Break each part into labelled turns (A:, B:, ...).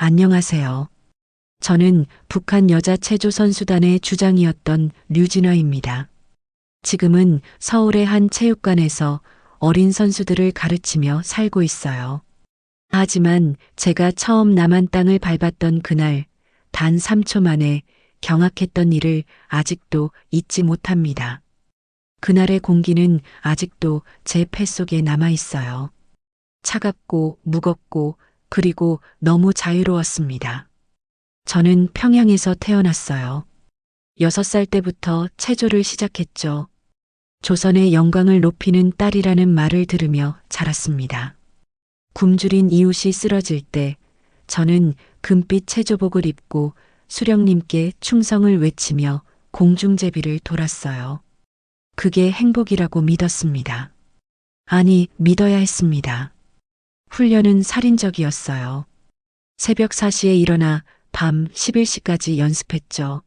A: 안녕하세요. 저는 북한 여자 체조 선수단의 주장이었던 류진화입니다. 지금은 서울의 한 체육관에서 어린 선수들을 가르치며 살고 있어요. 하지만 제가 처음 남한 땅을 밟았던 그날 단 3초 만에 경악했던 일을 아직도 잊지 못합니다. 그날의 공기는 아직도 제 폐 속에 남아 있어요. 차갑고 무겁고 그리고 너무 자유로웠습니다. 저는 평양에서 태어났어요. 6살 때부터 체조를 시작했죠. 조선의 영광을 높이는 딸이라는 말을 들으며 자랐습니다. 굶주린 이웃이 쓰러질 때 저는 금빛 체조복을 입고 수령님께 충성을 외치며 공중제비를 돌았어요. 그게 행복이라고 믿었습니다. 아니, 믿어야 했습니다. 훈련은 살인적이었어요. 새벽 4시에 일어나 밤 11시까지 연습했죠.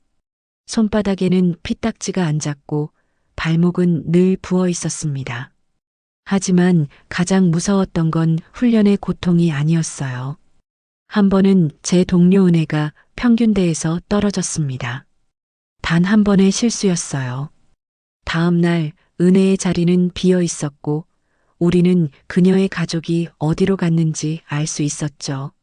A: 손바닥에는 피딱지가 앉았고 발목은 늘 부어 있었습니다. 하지만 가장 무서웠던 건 훈련의 고통이 아니었어요. 한 번은 제 동료 은혜가 평균대에서 떨어졌습니다. 단 한 번의 실수였어요. 다음 날 은혜의 자리는 비어 있었고 우리는 그녀의 가족이 어디로 갔는지 알 수 있었죠.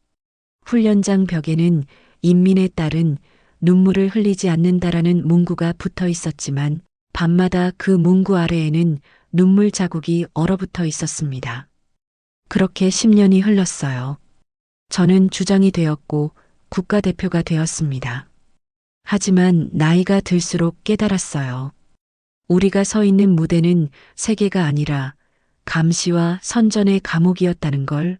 A: 훈련장 벽에는 인민의 딸은 눈물을 흘리지 않는다라는 문구가 붙어 있었지만 밤마다 그 문구 아래에는 눈물 자국이 얼어붙어 있었습니다. 그렇게 10년이 흘렀어요. 저는 주장이 되었고 국가대표가 되었습니다. 하지만 나이가 들수록 깨달았어요. 우리가 서 있는 무대는 세계가 아니라 감시와 선전의 감옥이었다는 걸.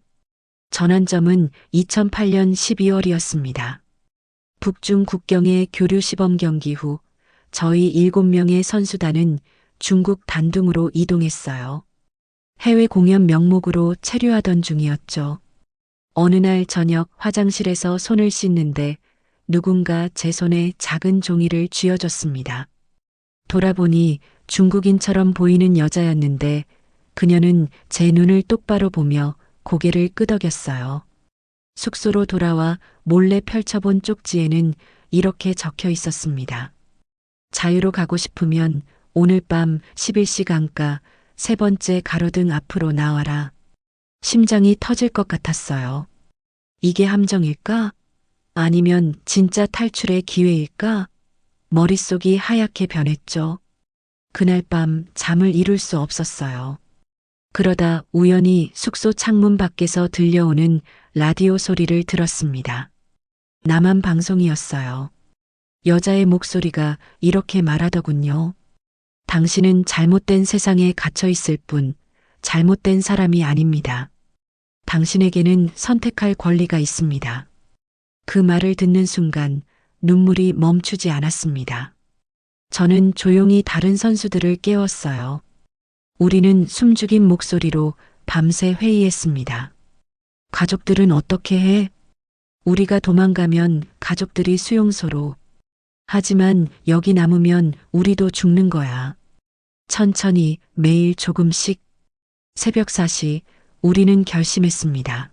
A: 전환점은 2008년 12월이었습니다. 북중 국경의 교류 시범 경기 후 저희 7명의 선수단은 중국 단둥으로 이동했어요. 해외 공연 명목으로 체류하던 중이었죠. 어느 날 저녁 화장실에서 손을 씻는데 누군가 제 손에 작은 종이를 쥐어줬습니다. 돌아보니 중국인처럼 보이는 여자였는데 그녀는 제 눈을 똑바로 보며 고개를 끄덕였어요. 숙소로 돌아와 몰래 펼쳐본 쪽지에는 이렇게 적혀 있었습니다. 자유로 가고 싶으면 오늘 밤 11시 강가 3번째 가로등 앞으로 나와라. 심장이 터질 것 같았어요. 이게 함정일까? 아니면 진짜 탈출의 기회일까? 머릿속이 하얗게 변했죠. 그날 밤 잠을 이룰 수 없었어요. 그러다 우연히 숙소 창문 밖에서 들려오는 라디오 소리를 들었습니다. 남한 방송이었어요. 여자의 목소리가 이렇게 말하더군요. 당신은 잘못된 세상에 갇혀 있을 뿐 잘못된 사람이 아닙니다. 당신에게는 선택할 권리가 있습니다. 그 말을 듣는 순간 눈물이 멈추지 않았습니다. 저는 조용히 다른 선수들을 깨웠어요. 우리는 숨죽인 목소리로 밤새 회의했습니다. 가족들은 어떻게 해? 우리가 도망가면 가족들이 수용소로. 하지만 여기 남으면 우리도 죽는 거야. 천천히 매일 조금씩. 새벽 4시 우리는 결심했습니다.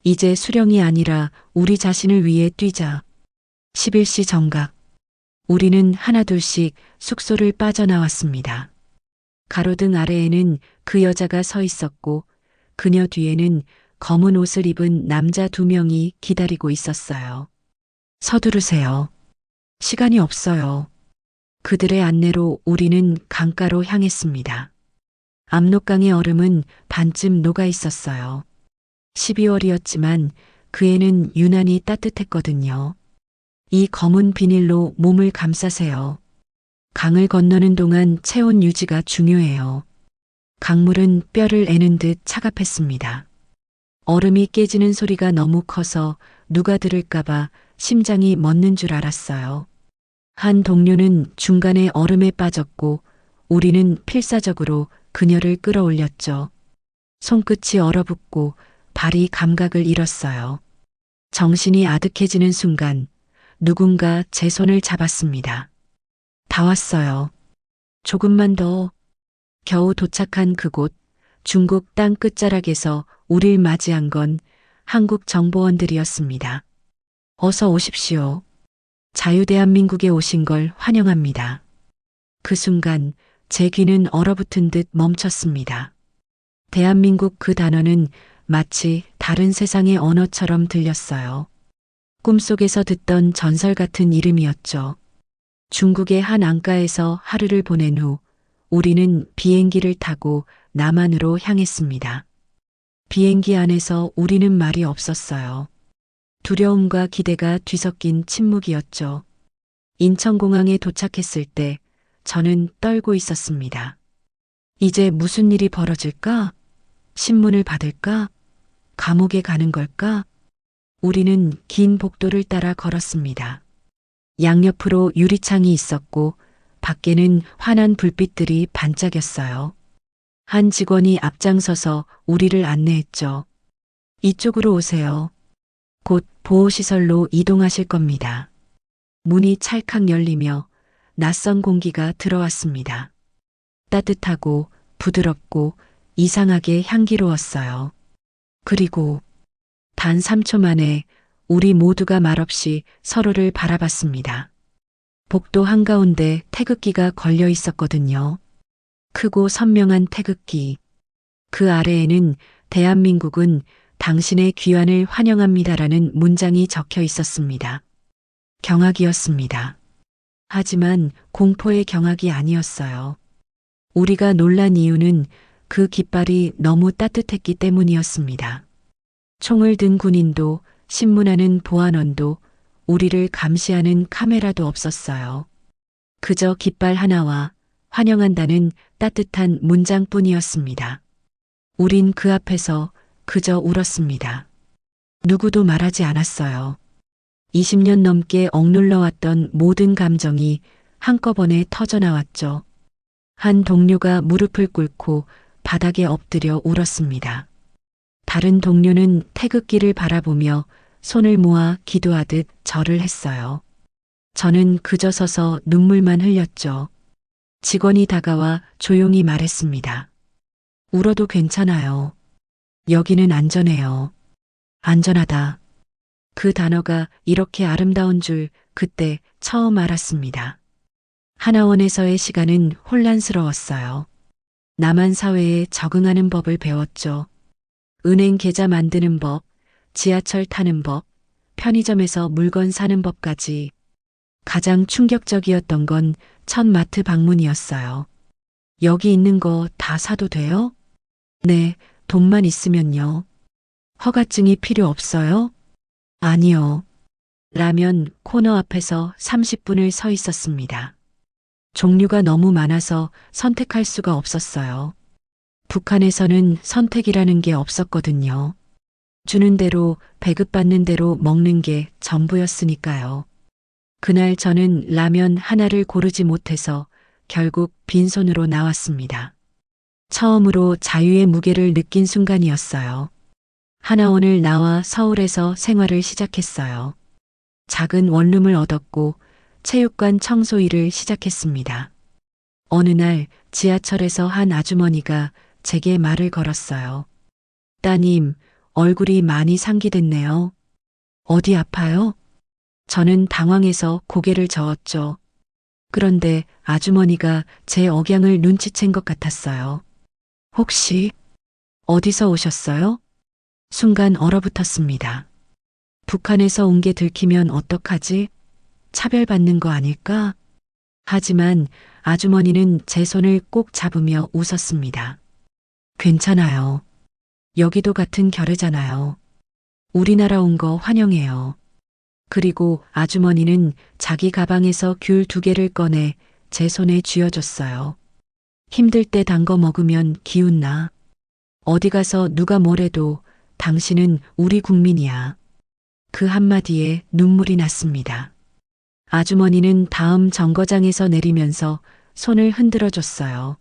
A: 이제 수령이 아니라 우리 자신을 위해 뛰자. 11시 정각. 우리는 하나둘씩 숙소를 빠져나왔습니다. 가로등 아래에는 그 여자가 서 있었고 그녀 뒤에는 검은 옷을 입은 남자 2명이 기다리고 있었어요. 서두르세요. 시간이 없어요. 그들의 안내로 우리는 강가로 향했습니다. 압록강의 얼음은 반쯤 녹아 있었어요. 12월이었지만 그애는 유난히 따뜻했거든요. 이 검은 비닐로 몸을 감싸세요. 강을 건너는 동안 체온 유지가 중요해요. 강물은 뼈를 애는 듯 차갑했습니다. 얼음이 깨지는 소리가 너무 커서 누가 들을까봐 심장이 멎는 줄 알았어요. 한 동료는 중간에 얼음에 빠졌고 우리는 필사적으로 그녀를 끌어올렸죠. 손끝이 얼어붙고 발이 감각을 잃었어요. 정신이 아득해지는 순간 누군가 제 손을 잡았습니다. 다 왔어요. 조금만 더. 겨우 도착한 그곳 중국 땅 끝자락에서 우릴 맞이한 건 한국 정보원들이었습니다. 어서 오십시오. 자유대한민국에 오신 걸 환영합니다. 그 순간 제 귀는 얼어붙은 듯 멈췄습니다. 대한민국 그 단어는 마치 다른 세상의 언어처럼 들렸어요. 꿈속에서 듣던 전설 같은 이름이었죠. 중국의 한 안가에서 하루를 보낸 후 우리는 비행기를 타고 남한으로 향했습니다. 비행기 안에서 우리는 말이 없었어요. 두려움과 기대가 뒤섞인 침묵이었죠. 인천공항에 도착했을 때 저는 떨고 있었습니다. 이제 무슨 일이 벌어질까? 신문을 받을까? 감옥에 가는 걸까? 우리는 긴 복도를 따라 걸었습니다. 양옆으로 유리창이 있었고 밖에는 환한 불빛들이 반짝였어요. 한 직원이 앞장서서 우리를 안내했죠. 이쪽으로 오세요. 곧 보호시설로 이동하실 겁니다. 문이 찰칵 열리며 낯선 공기가 들어왔습니다. 따뜻하고 부드럽고 이상하게 향기로웠어요. 그리고 단 3초 만에 우리 모두가 말없이 서로를 바라봤습니다. 복도 한가운데 태극기가 걸려 있었거든요. 크고 선명한 태극기. 그 아래에는 대한민국은 당신의 귀환을 환영합니다라는 문장이 적혀 있었습니다. 경악이었습니다. 하지만 공포의 경악이 아니었어요. 우리가 놀란 이유는 그 깃발이 너무 따뜻했기 때문이었습니다. 총을 든 군인도 신문하는 보안원도 우리를 감시하는 카메라도 없었어요. 그저 깃발 하나와 환영한다는 따뜻한 문장뿐이었습니다. 우린 그 앞에서 그저 울었습니다. 누구도 말하지 않았어요. 20년 넘게 억눌러왔던 모든 감정이 한꺼번에 터져나왔죠. 한 동료가 무릎을 꿇고 바닥에 엎드려 울었습니다. 다른 동료는 태극기를 바라보며 손을 모아 기도하듯 절을 했어요. 저는 그저 서서 눈물만 흘렸죠. 직원이 다가와 조용히 말했습니다. 울어도 괜찮아요. 여기는 안전해요. 안전하다. 그 단어가 이렇게 아름다운 줄 그때 처음 알았습니다. 하나원에서의 시간은 혼란스러웠어요. 남한 사회에 적응하는 법을 배웠죠. 은행 계좌 만드는 법, 지하철 타는 법, 편의점에서 물건 사는 법까지. 가장 충격적이었던 건 첫 마트 방문이었어요. 여기 있는 거 다 사도 돼요? 네, 돈만 있으면요. 허가증이 필요 없어요? 아니요. 라면 코너 앞에서 30분을 서 있었습니다. 종류가 너무 많아서 선택할 수가 없었어요. 북한에서는 선택이라는 게 없었거든요. 주는 대로 배급받는 대로 먹는 게 전부였으니까요. 그날 저는 라면 하나를 고르지 못해서 결국 빈손으로 나왔습니다. 처음으로 자유의 무게를 느낀 순간이었어요. 하나원을 나와 서울에서 생활을 시작했어요. 작은 원룸을 얻었고 체육관 청소 일을 시작했습니다. 어느 날 지하철에서 한 아주머니가 제게 말을 걸었어요. 따님, 얼굴이 많이 상기됐네요. 어디 아파요? 저는 당황해서 고개를 저었죠. 그런데 아주머니가 제 억양을 눈치챈 것 같았어요. 혹시 어디서 오셨어요? 순간 얼어붙었습니다. 북한에서 온 게 들키면 어떡하지? 차별받는 거 아닐까? 하지만 아주머니는 제 손을 꼭 잡으며 웃었습니다. 괜찮아요. 여기도 같은 결의잖아요. 우리나라 온 거 환영해요. 그리고 아주머니는 자기 가방에서 귤 2개를 꺼내 제 손에 쥐어줬어요. 힘들 때 단 거 먹으면 기운나. 어디 가서 누가 뭐래도 당신은 우리 국민이야. 그 한마디에 눈물이 났습니다. 아주머니는 다음 정거장에서 내리면서 손을 흔들어 줬어요.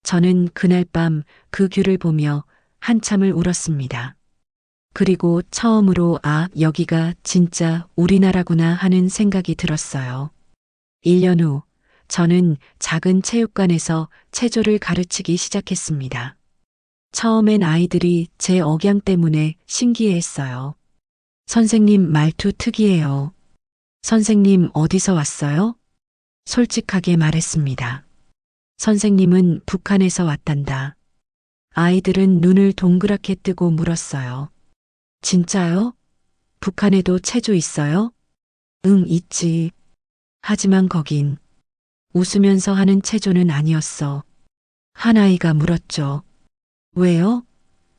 A: 저는 그날 밤 그 귤을 보며 한참을 울었습니다. 그리고 처음으로 여기가 진짜 우리나라구나 하는 생각이 들었어요. 1년 후 저는 작은 체육관에서 체조를 가르치기 시작했습니다. 처음엔 아이들이 제 억양 때문에 신기해했어요. 선생님 말투 특이해요. 선생님 어디서 왔어요? 솔직하게 말했습니다. 선생님은 북한에서 왔단다. 아이들은 눈을 동그랗게 뜨고 물었어요. 진짜요? 북한에도 체조 있어요? 응, 있지. 하지만 거긴 웃으면서 하는 체조는 아니었어. 한 아이가 물었죠. 왜요?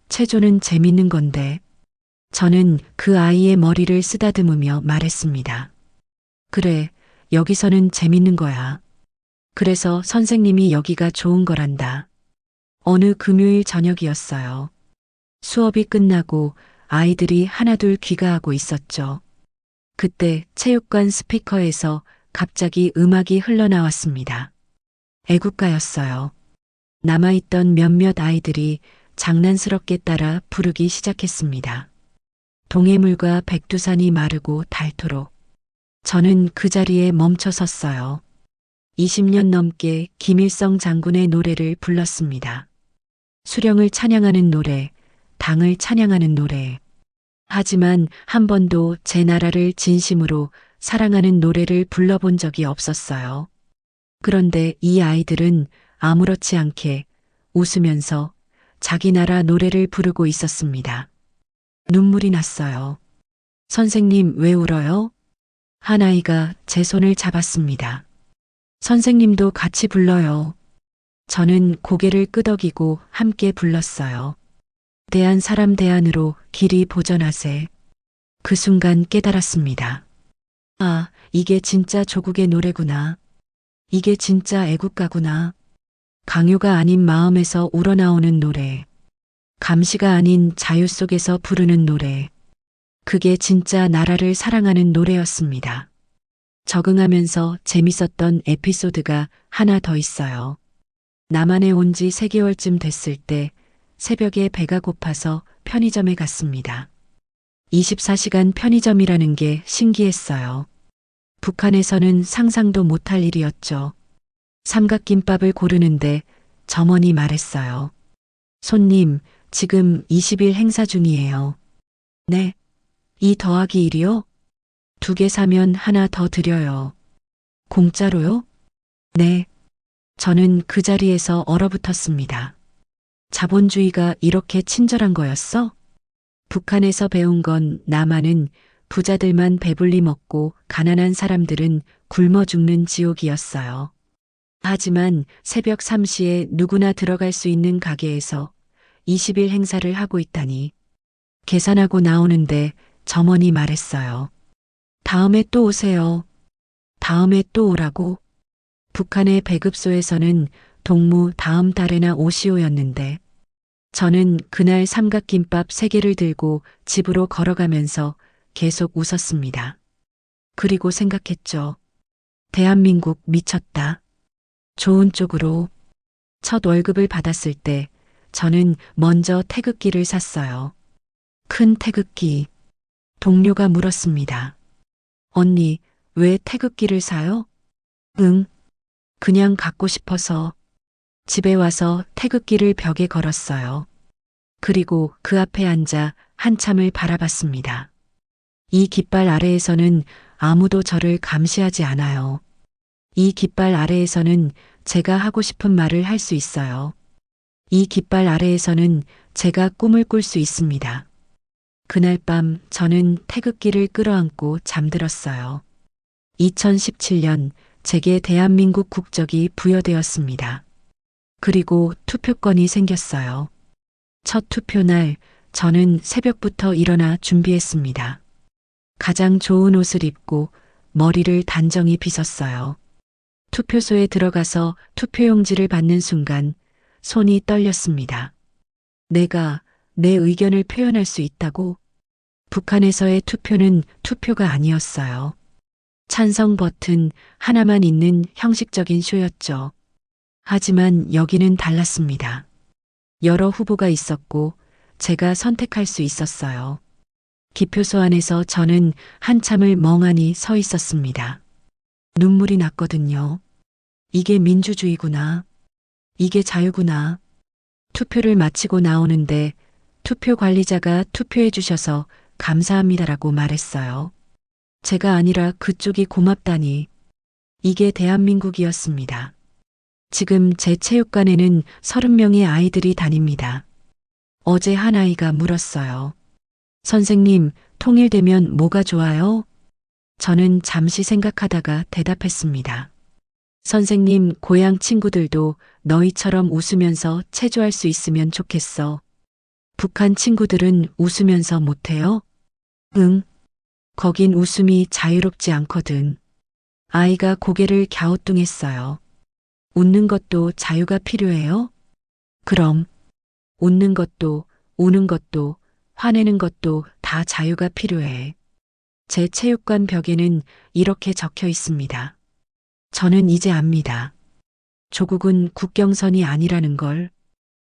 A: 체조는 재밌는 건데. 저는 그 아이의 머리를 쓰다듬으며 말했습니다. 그래, 여기서는 재밌는 거야. 그래서 선생님이 여기가 좋은 거란다. 어느 금요일 저녁이었어요. 수업이 끝나고 아이들이 하나둘 귀가하고 있었죠. 그때 체육관 스피커에서 갑자기 음악이 흘러나왔습니다. 애국가였어요. 남아있던 몇몇 아이들이 장난스럽게 따라 부르기 시작했습니다. 동해물과 백두산이 마르고 닳도록. 저는 그 자리에 멈춰 섰어요. 20년 넘게 김일성 장군의 노래를 불렀습니다. 수령을 찬양하는 노래, 당을 찬양하는 노래. 하지만 한 번도 제 나라를 진심으로 사랑하는 노래를 불러본 적이 없었어요. 그런데 이 아이들은 아무렇지 않게 웃으면서 자기 나라 노래를 부르고 있었습니다. 눈물이 났어요. 선생님 왜 울어요? 한 아이가 제 손을 잡았습니다. 선생님도 같이 불러요. 저는 고개를 끄덕이고 함께 불렀어요. 대한 사람 대안으로 길이 보전하세. 그 순간 깨달았습니다. 아, 이게 진짜 조국의 노래구나. 이게 진짜 애국가구나. 강요가 아닌 마음에서 우러나오는 노래. 감시가 아닌 자유 속에서 부르는 노래. 그게 진짜 나라를 사랑하는 노래였습니다. 적응하면서 재밌었던 에피소드가 하나 더 있어요. 남한에 온 지 3개월쯤 됐을 때 새벽에 배가 고파서 편의점에 갔습니다. 24시간 편의점이라는 게 신기했어요. 북한에서는 상상도 못할 일이었죠. 삼각김밥을 고르는데 점원이 말했어요. 손님, 지금 20일 행사 중이에요. 네. 2 더하기 1이요? 2개 사면 하나 더 드려요. 공짜로요? 네. 저는 그 자리에서 얼어붙었습니다. 자본주의가 이렇게 친절한 거였어? 북한에서 배운 건 남한은 부자들만 배불리 먹고 가난한 사람들은 굶어 죽는 지옥이었어요. 하지만 새벽 3시에 누구나 들어갈 수 있는 가게에서 20일 행사를 하고 있다니. 계산하고 나오는데 점원이 말했어요. 다음에 또 오세요. 다음에 또 오라고. 북한의 배급소에서는 동무 다음 달에나 오시오였는데 저는 그날 삼각김밥 3개를 들고 집으로 걸어가면서 계속 웃었습니다. 그리고 생각했죠. 대한민국 미쳤다. 좋은 쪽으로. 첫 월급을 받았을 때 저는 먼저 태극기를 샀어요. 큰 태극기. 동료가 물었습니다. 언니, 왜 태극기를 사요? 응, 그냥 갖고 싶어서. 집에 와서 태극기를 벽에 걸었어요. 그리고 그 앞에 앉아 한참을 바라봤습니다. 이 깃발 아래에서는 아무도 저를 감시하지 않아요. 이 깃발 아래에서는 제가 하고 싶은 말을 할 수 있어요. 이 깃발 아래에서는 제가 꿈을 꿀 수 있습니다. 그날 밤 저는 태극기를 끌어안고 잠들었어요. 2017년 제게 대한민국 국적이 부여되었습니다. 그리고 투표권이 생겼어요. 첫 투표날 저는 새벽부터 일어나 준비했습니다. 가장 좋은 옷을 입고 머리를 단정히 빗었어요. 투표소에 들어가서 투표용지를 받는 순간 손이 떨렸습니다. 내가 내 의견을 표현할 수 있다고? 북한에서의 투표는 투표가 아니었어요. 찬성 버튼 하나만 있는 형식적인 쇼였죠. 하지만 여기는 달랐습니다. 여러 후보가 있었고 제가 선택할 수 있었어요. 기표소 안에서 저는 한참을 멍하니 서 있었습니다. 눈물이 났거든요. 이게 민주주의구나. 이게 자유구나. 투표를 마치고 나오는데 투표 관리자가 투표해 주셔서 감사합니다라고 말했어요. 제가 아니라 그쪽이 고맙다니. 이게 대한민국이었습니다. 지금 제 체육관에는 30명의 아이들이 다닙니다. 어제 한 아이가 물었어요. 선생님, 통일되면 뭐가 좋아요? 저는 잠시 생각하다가 대답했습니다. 선생님, 고향 친구들도 너희처럼 웃으면서 체조할 수 있으면 좋겠어. 북한 친구들은 웃으면서 못해요? 응. 거긴 웃음이 자유롭지 않거든. 아이가 고개를 갸우뚱했어요. 웃는 것도 자유가 필요해요? 그럼. 웃는 것도, 우는 것도, 화내는 것도 다 자유가 필요해. 제 체육관 벽에는 이렇게 적혀 있습니다. 저는 이제 압니다. 조국은 국경선이 아니라는 걸.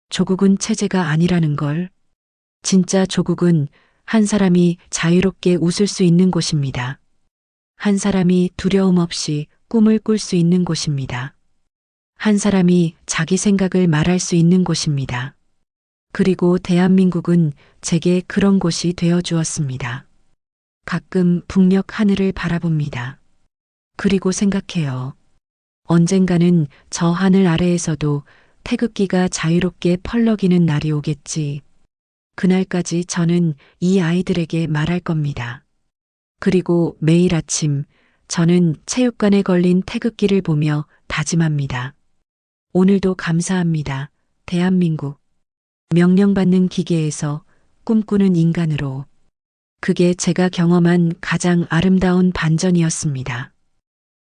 A: 조국은 체제가 아니라는 걸. 진짜 조국은 한 사람이 자유롭게 웃을 수 있는 곳입니다. 한 사람이 두려움 없이 꿈을 꿀 수 있는 곳입니다. 한 사람이 자기 생각을 말할 수 있는 곳입니다. 그리고 대한민국은 제게 그런 곳이 되어 주었습니다. 가끔 북녘 하늘을 바라봅니다. 그리고 생각해요. 언젠가는 저 하늘 아래에서도 태극기가 자유롭게 펄럭이는 날이 오겠지. 그날까지 저는 이 아이들에게 말할 겁니다. 그리고 매일 아침 저는 체육관에 걸린 태극기를 보며 다짐합니다. 오늘도 감사합니다. 대한민국. 명령받는 기계에서 꿈꾸는 인간으로. 그게 제가 경험한 가장 아름다운 반전이었습니다.